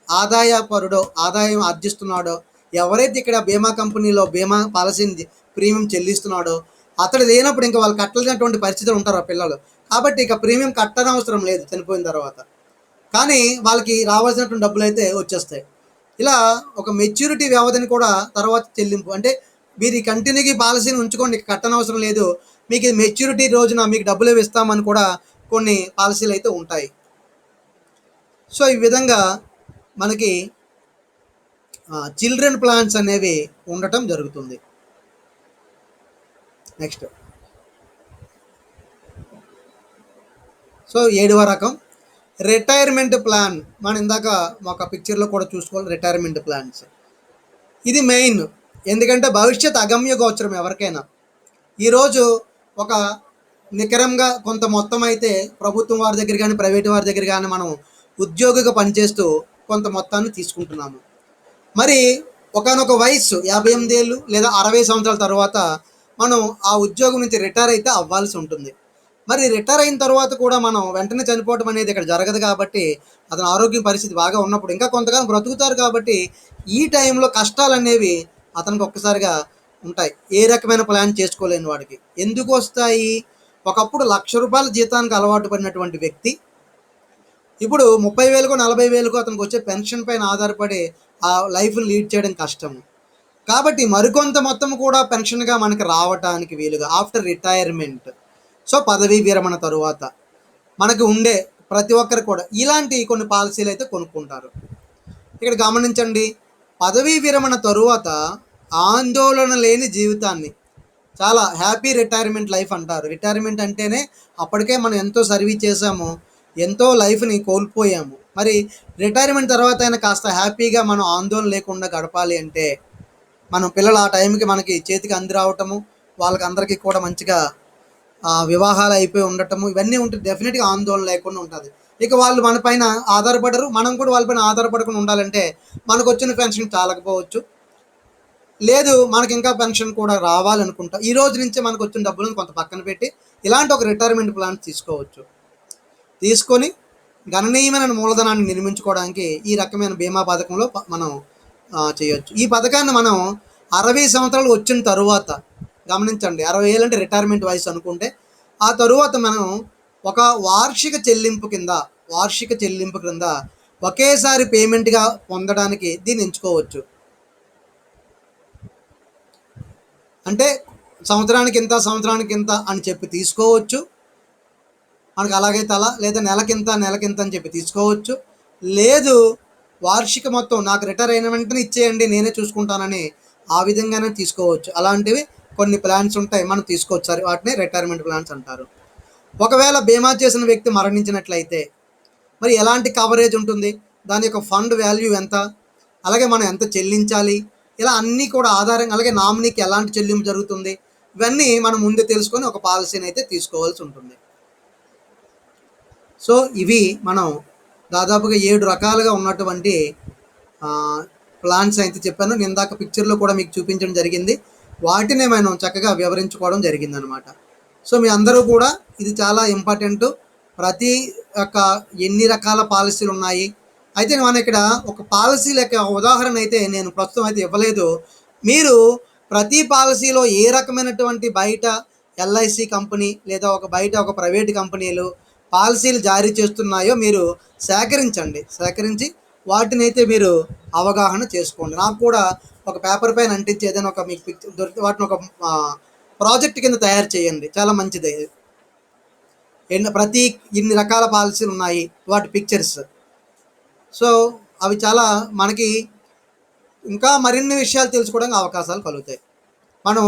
ఆదాయం ఆర్జిస్తున్నాడో, ఎవరైతే ఇక్కడ బీమా కంపెనీలో బీమా పాలసీని ప్రీమియం చెల్లిస్తున్నాడో అతడు లేనప్పుడు ఇంకా వాళ్ళు కట్టలేనటువంటి పరిస్థితులు ఉంటారు ఆ పిల్లలు. కాబట్టి ఇక ప్రీమియం కట్టనవసరం లేదు చనిపోయిన తర్వాత. కానీ వాళ్ళకి రావాల్సినటువంటి డబ్బులు అయితే వచ్చేస్తాయి. ఇలా ఒక మెచ్యూరిటీ వ్యవధిని కూడా తర్వాత చెల్లింపు అంటే మీరు ఈ కంటిన్యూగా ఈ పాలసీని ఉంచుకోండి, కట్టనవసరం లేదు, మీకు ఇది మెచ్యూరిటీ రోజున మీకు డబ్బులు ఇస్తామని కూడా కొన్ని పాలసీలు అయితే ఉంటాయి. సో ఈ విధంగా మనకి చిల్డ్రన్ ప్లాన్స్ అనేవి ఉండటం జరుగుతుంది. నెక్స్ట్ సో 7వ రకం రిటైర్మెంట్ ప్లాన్. మనం ఇందాక ఒక పిక్చర్లో కూడా చూసుకోవాలి రిటైర్మెంట్ ప్లాన్స్. ఇది మెయిన్, ఎందుకంటే భవిష్యత్ అగమ్య గోచరం ఎవరికైనా. ఈరోజు ఒక నికరంగా కొంత మొత్తం అయితే ప్రభుత్వం వారి దగ్గర కానీ ప్రైవేట్ వారి దగ్గర కానీ మనం ఉద్యోగిగా పనిచేస్తూ కొంత మొత్తాన్ని తీసుకుంటున్నాము. మరి ఒకానొక వయస్సు 58 ఏళ్ళు లేదా 60 సంవత్సరాల తర్వాత మనం ఆ ఉద్యోగం నుంచి రిటైర్ అయితే అవ్వాల్సి ఉంటుంది. మరి రిటైర్ అయిన తర్వాత కూడా మనం వెంటనే చనిపోవడం అనేది ఇక్కడ జరగదు. కాబట్టి అతని ఆరోగ్యం పరిస్థితి బాగా ఉన్నప్పుడు ఇంకా కొంతకాలం బ్రతుకుతారు. కాబట్టి ఈ టైంలో కష్టాలు అనేవి అతనికి ఒక్కసారిగా ఉంటాయి. ఏ రకమైన ప్లాన్ చేసుకోలేని వాడికి ఎందుకు వస్తాయి? ఒకప్పుడు ₹1,00,000 జీతానికి అలవాటు పడినటువంటి వ్యక్తి ఇప్పుడు 30,000కో 40,000కో అతనికి వచ్చే పెన్షన్ పైన ఆధారపడి ఆ లైఫ్ని లీడ్ చేయడం కష్టము. కాబట్టి మరికొంత మొత్తం కూడా పెన్షన్గా మనకి రావటానికి వీలుగా ఆఫ్టర్ రిటైర్మెంట్, సో పదవీ విరమణ తరువాత మనకి ఉండే ప్రతి ఒక్కరు కూడా ఇలాంటి కొన్ని పాలసీలు అయితే కొనుక్కుంటారు. ఇక్కడ గమనించండి, పదవీ విరమణ తరువాత ఆందోళన లేని జీవితాన్ని చాలా హ్యాపీ రిటైర్మెంట్ లైఫ్ అంటారు. రిటైర్మెంట్ అంటేనే అప్పటికే మనం ఎంతో సర్వీస్ చేసాము, ఎంతో లైఫ్ని కోల్పోయాము. మరి రిటైర్మెంట్ తర్వాత అయినా కాస్త హ్యాపీగా మనం ఆందోళన లేకుండా గడపాలి అంటే మనం పిల్లలు ఆ టైంకి మనకి చేతికి అంది రావటము, వాళ్ళకి అందరికీ కూడా మంచిగా వివాహాలు అయిపోయి ఉండటము, ఇవన్నీ ఉంటే డెఫినెట్గా ఆందోళన లేకుండా ఉంటుంది. ఇక వాళ్ళు మన పైన ఆధారపడరు, మనం కూడా వాళ్ళపైన ఆధారపడకుండా ఉండాలంటే మనకు వచ్చిన పెన్షన్ చాలకపోవచ్చు, లేదు మనకి ఇంకా పెన్షన్ కూడా రావాలనుకుంటా ఈ రోజు నుంచే మనకు వచ్చిన డబ్బులను కొంత పక్కన పెట్టి ఇలాంటి ఒక రిటైర్మెంట్ ప్లాన్ తీసుకోవచ్చు. తీసుకొని గణనీయమైన మూలధనాన్ని నిర్మించుకోవడానికి ఈ రకమైన బీమా పథకంలో మనం చేయొచ్చు. ఈ పథకాన్ని మనం 60 సంవత్సరాలు వచ్చిన తరువాత గమనించండి, 60 ఏళ్ళు అంటే రిటైర్మెంట్ వయసు అనుకుంటే ఆ తరువాత మనం ఒక వార్షిక చెల్లింపు కింద ఒకేసారి పేమెంట్గా పొందడానికి దీన్ని ఎంచుకోవచ్చు. అంటే సంవత్సరానికి ఇంత అని చెప్పి తీసుకోవచ్చు, మనకు అలాగైతే అలా, లేదా నెలకింత అని చెప్పి తీసుకోవచ్చు, లేదు వార్షిక మొత్తం నాకు రిటైర్ అయిన వెంటనే ఇచ్చేయండి నేనే చూసుకుంటానని ఆ విధంగానే తీసుకోవచ్చు. అలాంటివి కొన్ని ప్లాన్స్ ఉంటాయి, మనం తీసుకోవచ్చు. సరే, వాటిని రిటైర్మెంట్ ప్లాన్స్ అంటారు. ఒకవేళ బీమా చేసిన వ్యక్తి మరణించినట్లయితే మరి ఎలాంటి కవరేజ్ ఉంటుంది, దాని యొక్క ఫండ్ వాల్యూ ఎంత, అలాగే మనం ఎంత చెల్లించాలి, ఇలా అన్నీ కూడా ఆధారంగా, అలాగే నామినీకి ఎలాంటి చెల్లింపు జరుగుతుంది, ఇవన్నీ మనం ముందే తెలుసుకొని ఒక పాలసీని అయితే తీసుకోవాల్సి ఉంటుంది. సో ఇవి మనం దాదాపుగా 7 రకాలుగా ఉన్నటువంటి ప్లాన్స్ అయితే చెప్పాను. నేను ఇందాక పిక్చర్లో కూడా మీకు చూపించడం జరిగింది, వాటినే మనం చక్కగా వివరించుకోవడం జరిగిందనమాట. సో మీ అందరూ కూడా ఇది చాలా ఇంపార్టెంట్. ప్రతి ఒక్క ఎన్ని రకాల పాలసీలు ఉన్నాయి అయితే మనం ఇక్కడ ఒక పాలసీ లెక్క ఉదాహరణ అయితే నేను ప్రస్తుతం అయితే ఇవ్వలేదు. మీరు ప్రతి పాలసీలో ఏ రకమైనటువంటి బయట ఎల్ఐసి కంపెనీ లేదా బయట ఒక ప్రైవేట్ కంపెనీలు పాలసీలు జారీ చేస్తున్నాయో మీరు సేకరించి వాటిని అయితే మీరు అవగాహన చేసుకోండి. నాకు కూడా ఒక పేపర్ పైన అంటించి ఏదైనా ఒక మీకు పిక్చర్ దొరికితే వాటిని ఒక ప్రాజెక్ట్ కింద తయారు చేయండి, చాలా మంచిది. ప్రతి ఇన్ని రకాల పాలసీలు ఉన్నాయి, వాటి పిక్చర్స్. సో అవి చాలా మనకి ఇంకా మరిన్ని విషయాలు తెలుసుకోవడానికి అవకాశాలు కలుగుతాయి. మనం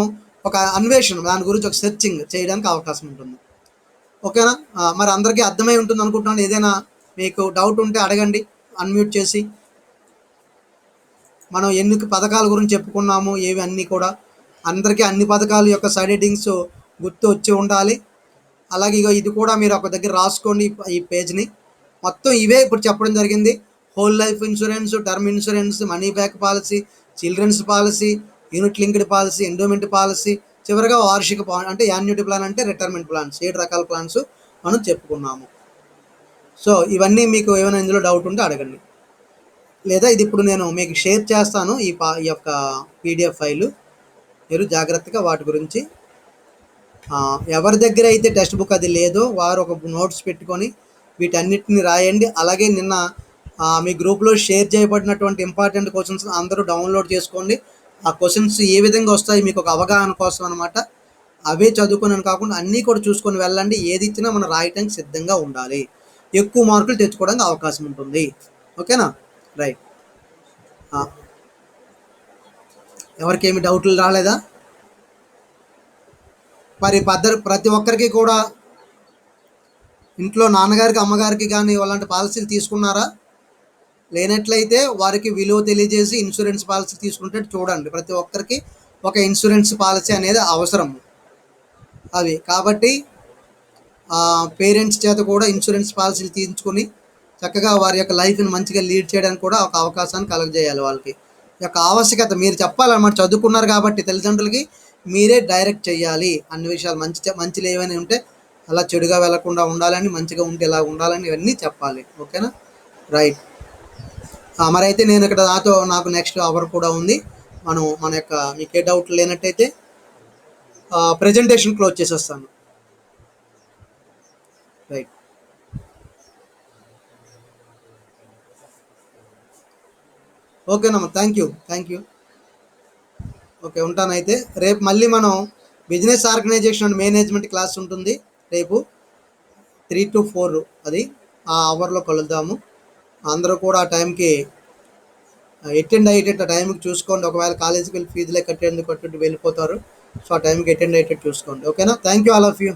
ఒక అన్వేషణ దాని గురించి ఒక సెర్చింగ్ చేయడానికి అవకాశం ఉంటుంది. ఓకేనా? మరి అందరికీ అర్థమై ఉంటుంది అనుకుంటున్నాను. ఏదైనా మీకు డౌట్ ఉంటే అడగండి అన్మ్యూట్ చేసి. మనం ఎన్ని పథకాల గురించి చెప్పుకున్నాము ఏవి అన్నీ కూడా అందరికీ అన్ని పథకాల యొక్క సైడ్ హెడ్డింగ్స్ గుర్తు వచ్చి ఉండాలి. అలాగే ఇక ఇది కూడా మీరు ఒక దగ్గర రాసుకోండి ఈ పేజ్ని. మొత్తం ఇవే ఇప్పుడు చెప్పడం జరిగింది. Whole life insurance, term insurance, money back policy, children's policy, unit linked policy, endowment policy, చివరిగా వార్షిక అంటే యాన్యుటీ ప్లాన్ అంటే రిటైర్మెంట్ ప్లాన్స్. 7 రకాల ప్లాన్స్ మనం చెప్పుకున్నాము. సో ఇవన్నీ మీకు ఏమైనా ఇందులో డౌట్ ఉంటే అడగండి. లేదా ఇది ఇప్పుడు నేను మీకు షేర్ చేస్తాను ఈ యొక్క పీడిఎఫ్ ఫైలు. మీరు జాగ్రత్తగా వాటి గురించి ఎవరి దగ్గర అయితే టెక్స్ట్ బుక్ అది లేదో వారు ఒక నోట్స్ పెట్టుకొని వీటన్నిటిని రాయండి. అలాగే నిన్న మీ గ్రూప్లో షేర్ చేయబడినటువంటి ఇంపార్టెంట్ క్వశ్చన్స్ అందరూ డౌన్లోడ్ చేసుకోండి. ఆ క్వశ్చన్స్ ఏ విధంగా వస్తాయి మీకు ఒక అవగాహన కోసం అనమాట. అవే చదువుకుని కాకుండా అన్నీ కూడా చూసుకొని వెళ్ళండి. ఏది ఇచ్చినా మనం రాయటానికి సిద్ధంగా ఉండాలి. ఎక్కువ మార్కులు తెచ్చుకోవడానికి అవకాశం ఉంటుంది. ఓకేనా? రైట్. ఎవరికి ఏమి డౌట్లు రాలేదా? మరి ప్రతి ఒక్కరికి కూడా ఇంట్లో నాన్నగారికి అమ్మగారికి కానీ అలాంటి పాలసీలు తీసుకున్నారా? లేనట్లయితే వారికి విలువ తెలియజేసి ఇన్సూరెన్స్ పాలసీ తీసుకుంటే చూడండి. ప్రతి ఒక్కరికి ఒక ఇన్సూరెన్స్ పాలసీ అనేది అవసరం. అవి కాబట్టి పేరెంట్స్ చేత కూడా ఇన్సూరెన్స్ పాలసీలు తీయించుకొని చక్కగా వారి యొక్క లైఫ్ని మంచిగా లీడ్ చేయడానికి కూడా ఒక అవకాశాన్ని కలుగజేయాలి. వాళ్ళకి యొక్క ఆవశ్యకత మీరు చెప్పాలన్నమాట. చదువుకున్నారు కాబట్టి తల్లిదండ్రులకి మీరే డైరెక్ట్ చేయాలి అన్ని విషయాలు. మంచిలు ఏమైనా ఉంటే అలా చెడుగా వెళ్లకుండా ఉండాలని, మంచిగా ఉంటే ఇలా ఉండాలని ఇవన్నీ చెప్పాలి. ఓకేనా? రైట్. మరి అయితే నేను ఇక్కడ నాకు నెక్స్ట్ అవర్ కూడా ఉంది. మన యొక్క మీకే డౌట్ లేనట్టయితే ప్రెజెంటేషన్ క్లోజ్ చేసేస్తాను. రైట్. ఓకేనమ్మా. Thank you. ఓకే, ఉంటానైతే. రేపు మళ్ళీ మనం business organisation and management class ఉంటుంది. రేపు 3 to 4 అది ఆ అవర్లో కలుద్దాము. అందరూ కూడా ఆ టైంకి అటెండ్ అయ్యేటట్టు టైంకి చూసుకోండి. ఒకవేళ కాలేజీకి వెళ్ళి ఫీజులే కట్టేందుకు వెళ్ళిపోతారు. సో ఆ టైంకి అటెండ్ అయ్యేటట్టు చూసుకోండి. ఓకేనా? Thank you all of you.